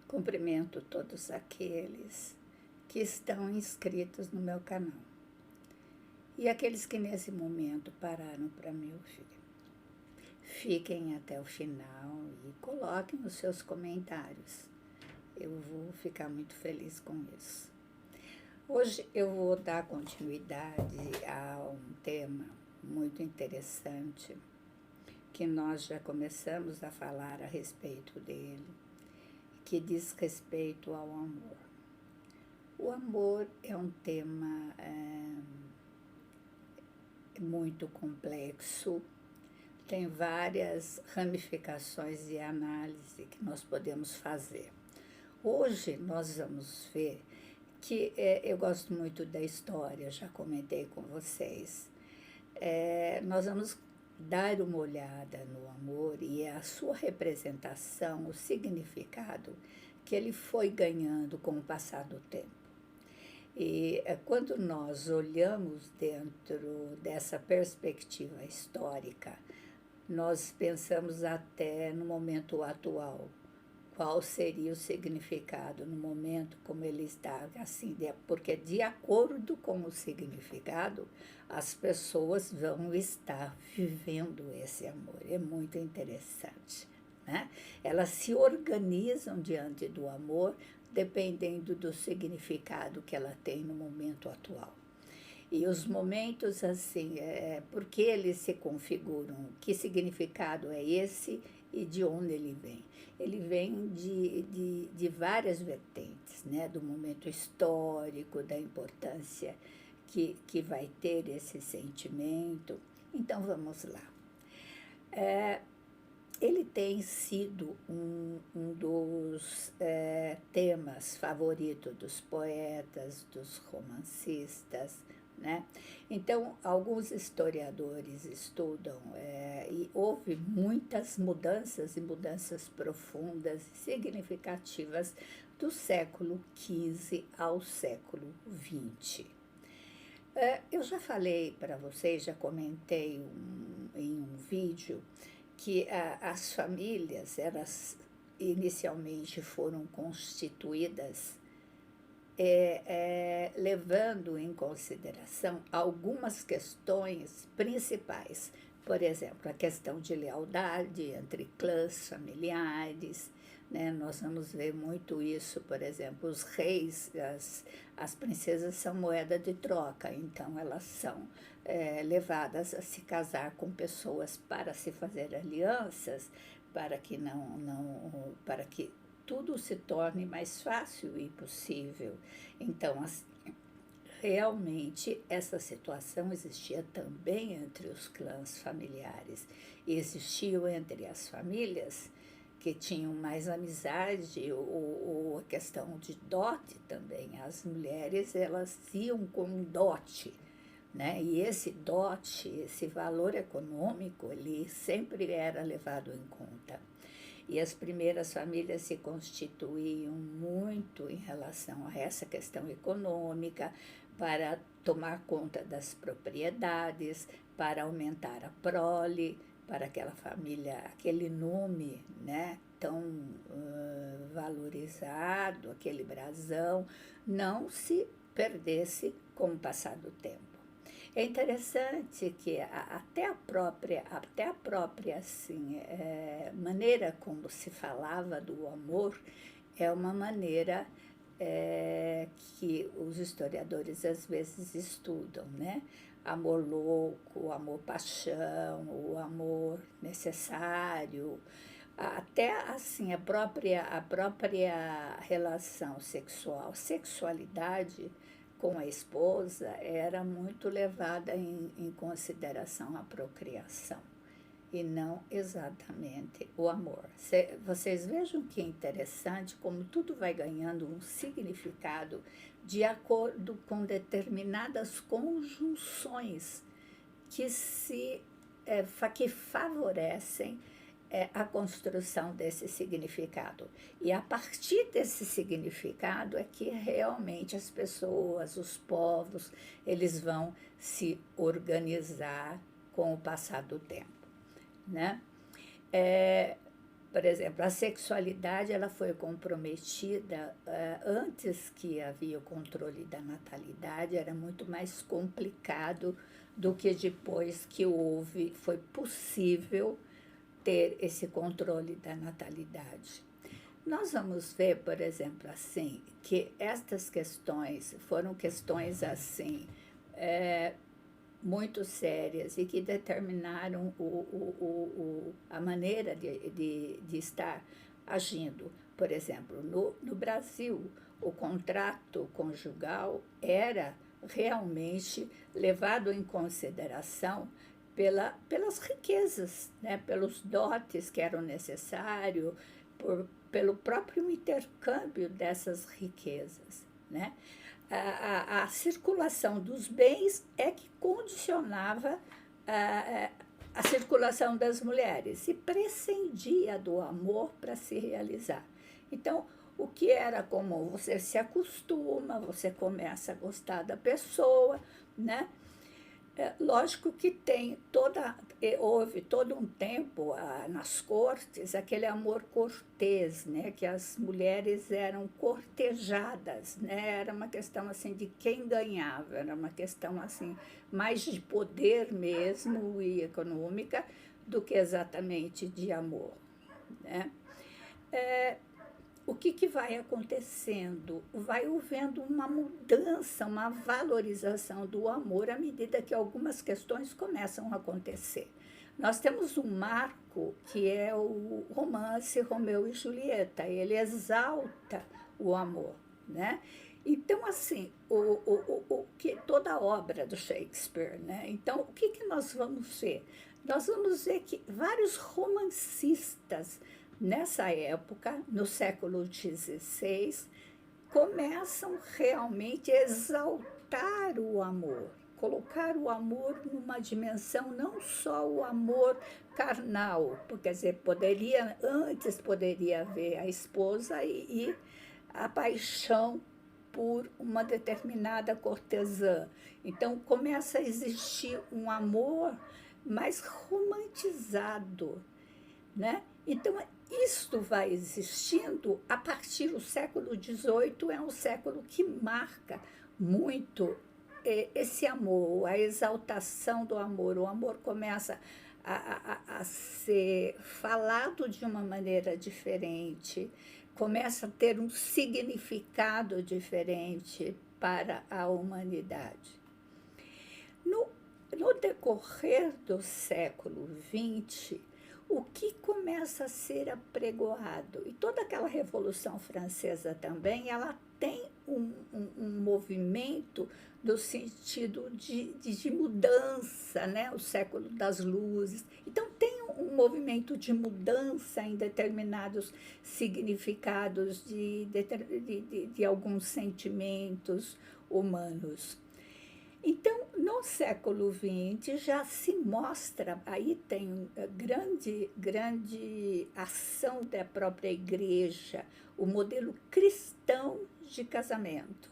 Cumprimento todos aqueles que estão inscritos no meu canal e aqueles que nesse momento pararam para me ouvir. Fiquem até o final e coloquem os seus comentários. Eu vou ficar muito feliz com isso. Hoje eu vou dar continuidade a um tema muito interessante que nós já começamos a falar a respeito dele, que diz respeito ao amor. O amor é um tema muito complexo, tem várias ramificações e análise que nós podemos fazer. Hoje nós vamos ver que eu gosto muito da história, já comentei com vocês. Nós vamos dar uma olhada no amor e a sua representação, o significado que ele foi ganhando com o passar do tempo. E quando nós olhamos dentro dessa perspectiva histórica, nós pensamos até no momento atual. Qual seria o significado no momento como ele está, assim, porque de acordo com o significado, as pessoas vão estar vivendo esse amor. É muito interessante, né? Elas se organizam diante do amor, dependendo do significado que ela tem no momento atual. E os momentos, assim, porque eles se configuram, que significado é esse e de onde ele vem? Ele vem de várias vertentes, né? Do momento histórico, da importância que vai ter esse sentimento. Então, vamos lá. Ele tem sido um dos temas favoritos dos poetas, dos romancistas, né? Então, alguns historiadores estudam e houve muitas mudanças e mudanças profundas e significativas do século XV ao século XX. Eu já falei para vocês, já comentei em um vídeo, que as famílias, elas inicialmente foram constituídas levando em consideração algumas questões principais. Por exemplo, a questão de lealdade entre clãs familiares, né? Nós vamos ver muito isso, por exemplo, os reis, as princesas são moeda de troca, então elas são levadas a se casar com pessoas para se fazer alianças, para que para que tudo se torne mais fácil e possível. Então, realmente, essa situação existia também entre os clãs familiares. E existiam entre as famílias que tinham mais amizade ou a questão de dote também. As mulheres, elas iam com dote, né? E esse dote, esse valor econômico, ele sempre era levado em conta. E as primeiras famílias se constituíam muito em relação a essa questão econômica, para tomar conta das propriedades, para aumentar a prole, para aquela família, aquele nome, né, tão valorizado, aquele brasão, não se perdesse com o passar do tempo. É interessante que até a própria assim, maneira como se falava do amor é uma maneira que os historiadores às vezes estudam, né? Amor louco, amor paixão, o amor necessário, até assim a própria relação sexual, sexualidade com a esposa era muito levada em consideração a procriação e não exatamente o amor. Vocês vejam que é interessante como tudo vai ganhando um significado de acordo com determinadas conjunções que que favorecem a construção desse significado. E a partir desse significado é que realmente as pessoas, os povos, eles vão se organizar com o passar do tempo, né? Por exemplo, a sexualidade ela foi comprometida antes que havia o controle da natalidade, era muito mais complicado do que depois que foi possível ter esse controle da natalidade. Nós vamos ver, por exemplo, assim, que estas questões foram questões assim muito sérias e que determinaram a maneira de estar agindo. Por exemplo, no Brasil, o contrato conjugal era realmente levado em consideração pelas riquezas, né, pelos dotes que eram necessários, pelo próprio intercâmbio dessas riquezas, né? A circulação dos bens é que condicionava a circulação das mulheres e prescindia do amor para se realizar. Então, o que era comum? Você se acostuma, você começa a gostar da pessoa, né? Lógico que houve todo um tempo nas cortes aquele amor cortês, né, que as mulheres eram cortejadas, né, era uma questão assim de quem ganhava, era uma questão assim mais de poder mesmo e econômica do que exatamente de amor, né? O que vai acontecendo? Vai havendo uma mudança, uma valorização do amor à medida que algumas questões começam a acontecer. Nós temos um marco que é o romance Romeu e Julieta, ele exalta o amor, né? Então, assim, que toda a obra do Shakespeare, né? Então, o que nós vamos ver? Nós vamos ver que vários romancistas nessa época, no século XVI, começam realmente a exaltar o amor, colocar o amor numa dimensão, não só o amor carnal, porque quer dizer, antes poderia haver a esposa e a paixão por uma determinada cortesã. Então começa a existir um amor mais romantizado, né? Então, isto vai existindo a partir do século XVIII, é um século que marca muito esse amor, a exaltação do amor. O amor começa a ser falado de uma maneira diferente, começa a ter um significado diferente para a humanidade. No decorrer do século XX, o que começa a ser apregoado? E toda aquela Revolução Francesa também, ela tem um movimento no sentido de mudança, né? O século das luzes. Então, tem um movimento de mudança em determinados significados de alguns sentimentos humanos. Então, no século XX já se mostra, aí tem grande ação da própria igreja, o modelo cristão de casamento,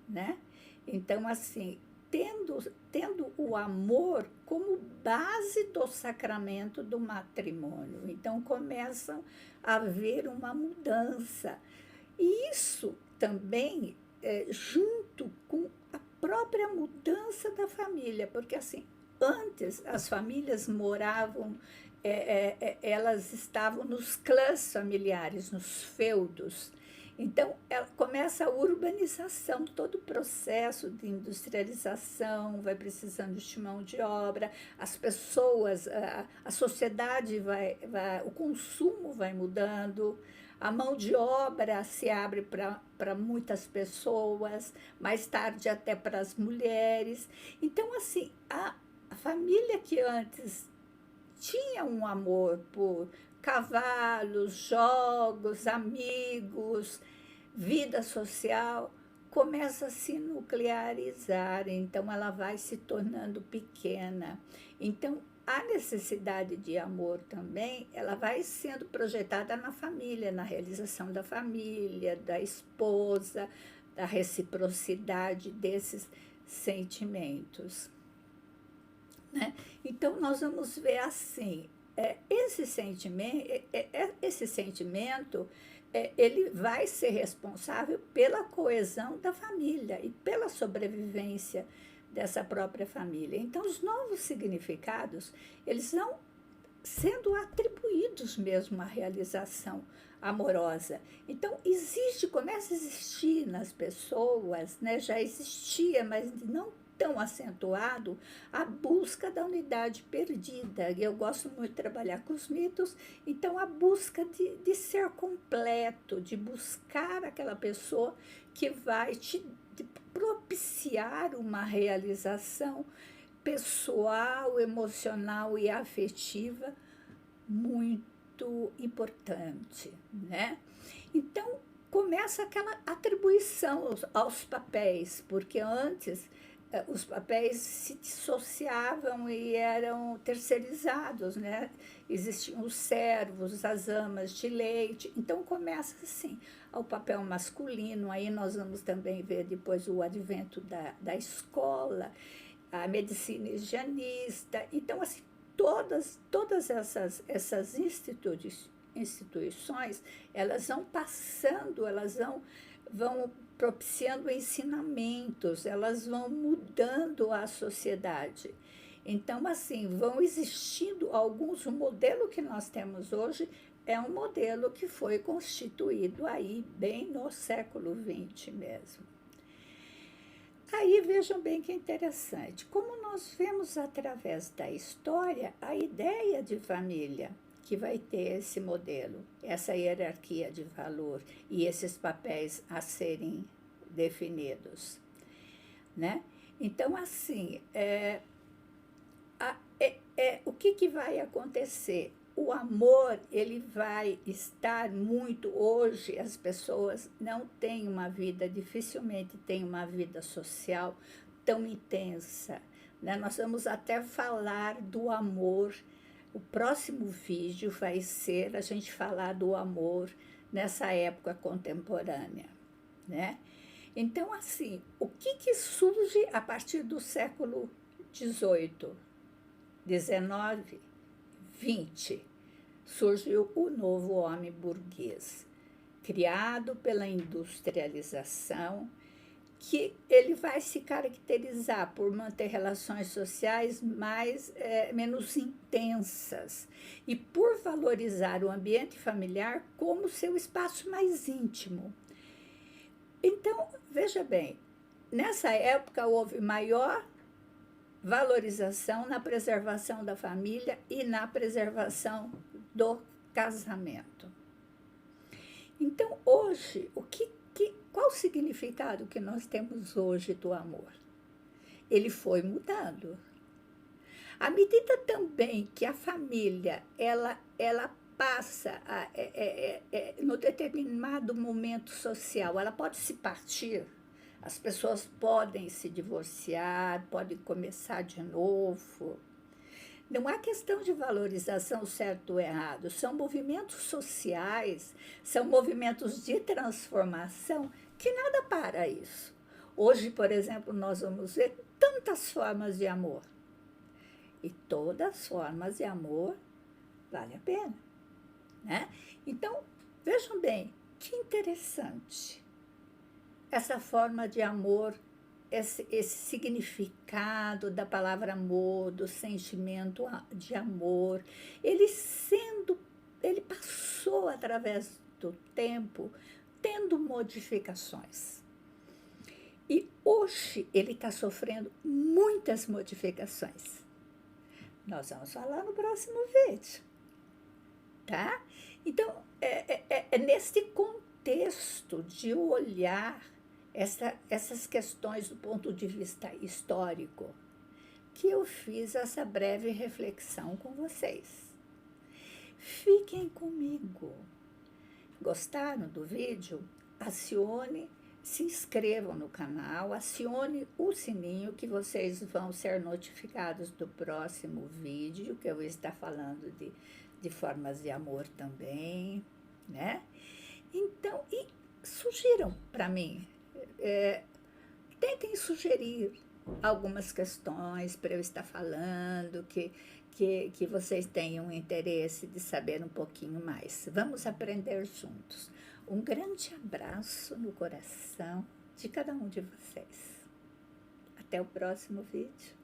né? Então, assim, tendo o amor como base do sacramento do matrimônio. Então, começa a haver uma mudança. E isso também, junto com a própria mudança da família, porque assim, antes as famílias moravam, elas estavam nos clãs familiares, nos feudos. Então, começa a urbanização, todo o processo de industrialização, vai precisando de mão de obra, as pessoas, a sociedade o consumo vai mudando, a mão de obra se abre para muitas pessoas, mais tarde até para as mulheres. Então, assim, a família que antes tinha um amor por cavalos, jogos, amigos, vida social, começa a se nuclearizar, então ela vai se tornando pequena. Então, a necessidade de amor também, ela vai sendo projetada na família, na realização da família, da esposa, da reciprocidade desses sentimentos, né? Então, nós vamos ver assim, esse sentimento ele vai ser responsável pela coesão da família e pela sobrevivência dessa própria família. Então, os novos significados, eles vão sendo atribuídos mesmo à realização amorosa. Então, começa a existir nas pessoas, né, já existia, mas não tão acentuado, a busca da unidade perdida. E eu gosto muito de trabalhar com os mitos, então a busca de ser completo, de buscar aquela pessoa que vai te propiciar uma realização pessoal, emocional e afetiva muito importante, né? Então, começa aquela atribuição aos papéis, porque antes os papéis se dissociavam e eram terceirizados, né? Existiam os servos, as amas de leite. Então, começa assim, o papel masculino. Aí nós vamos também ver depois o advento da escola, a medicina higienista. Então, assim, todas essas instituições, elas vão passando, elas vão propiciando ensinamentos, elas vão mudando a sociedade. Então, assim, vão existindo alguns, o modelo que nós temos hoje é um modelo que foi constituído aí bem no século XX mesmo. Aí vejam bem que interessante, como nós vemos através da história a ideia de família, que vai ter esse modelo, essa hierarquia de valor e esses papéis a serem definidos, né? Então, assim, o que vai acontecer? O amor, ele vai estar muito... Hoje, as pessoas não têm uma vida, dificilmente têm uma vida social tão intensa, né? Nós vamos até falar do amor. O próximo vídeo vai ser a gente falar do amor nessa época contemporânea, né? Então, assim, o que surge a partir do século XVIII, XIX, XX? Surgiu o novo homem burguês, criado pela industrialização, que ele vai se caracterizar por manter relações sociais menos intensas e por valorizar o ambiente familiar como seu espaço mais íntimo. Então, veja bem, nessa época houve maior valorização na preservação da família e na preservação do casamento. Então, hoje, qual o significado que nós temos hoje do amor? Ele foi mudando. À medida também que a família ela passa no determinado momento social, ela pode se partir, as pessoas podem se divorciar, podem começar de novo. Não há questão de valorização certo ou errado, são movimentos sociais, são movimentos de transformação que nada para isso. Hoje, por exemplo, nós vamos ver tantas formas de amor. E todas as formas de amor valem a pena, né? Então, vejam bem, que interessante. Essa forma de amor, esse significado da palavra amor, do sentimento de amor, ele passou através do tempo tendo modificações. E hoje ele está sofrendo muitas modificações. Nós vamos falar no próximo vídeo, tá? Então, é nesse contexto de olhar essas questões do ponto de vista histórico que eu fiz essa breve reflexão com vocês. Fiquem comigo. Gostaram do vídeo? Se inscrevam no canal, acione o sininho que vocês vão ser notificados do próximo vídeo, que eu vou estar falando de formas de amor também, né? Então, e sugiram para mim, tentem sugerir algumas questões para eu estar falando, que que vocês tenham interesse de saber um pouquinho mais. Vamos aprender juntos. Um grande abraço no coração de cada um de vocês. Até o próximo vídeo.